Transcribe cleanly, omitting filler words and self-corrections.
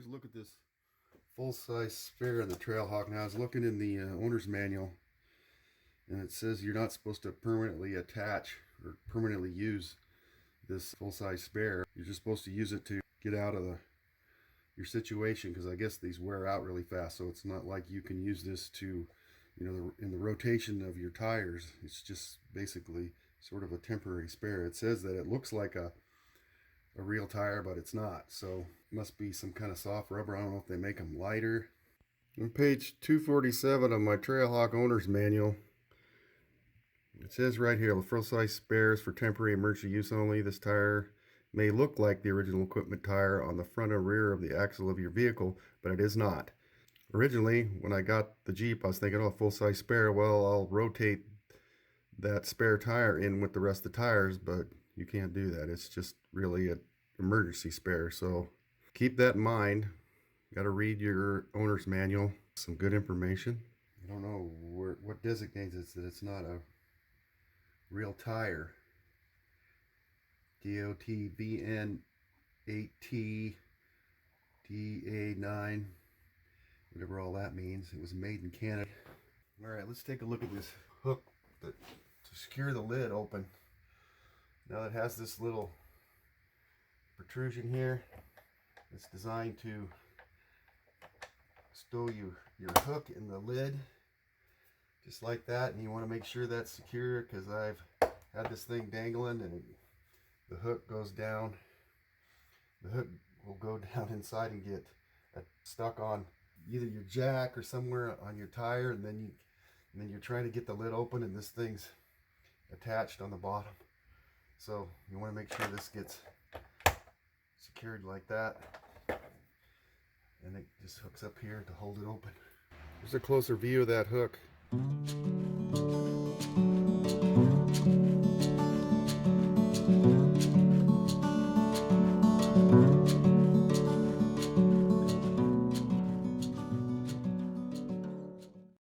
Here's a look at this full-size spare in the Trailhawk. Now I was looking in the owner's manual, and it says you're not supposed to permanently attach or permanently use this full-size spare. You're just supposed to use it to get out of your situation, because I guess these wear out really fast. So it's not like you can use this to, in the rotation of your tires. It's just basically sort of a temporary spare. It says that it looks like a real tire, but it's not. So it must be some kind of soft rubber. I don't know if they make them lighter. On page 247 of my Trailhawk owner's manual, it says right here, the full-size spares for temporary emergency use only. This tire may look like the original equipment tire on the front and rear of the axle of your vehicle, but it is not. Originally, when I got the Jeep, I was thinking, oh, full-size spare, well, I'll rotate that spare tire in with the rest of the tires, but you can't do that. It's just really an emergency spare. So keep that in mind. Got to read your owner's manual. Some good information. I don't know what designates it that it's not a real tire. DOTVN 8T DA9, whatever all that means. It was made in Canada. All right, let's take a look at this hook to secure the lid open. Now it has this little protrusion here. It's designed to stow your hook in the lid, just like that. And you want to make sure that's secure, because I've had this thing dangling and the hook goes down. The hook will go down inside and get stuck on either your jack or somewhere on your tire, and then you're trying to get the lid open and this thing's attached on the bottom. So you want to make sure this gets secured like that, and it just hooks up here to hold it open. Here's a closer view of that hook.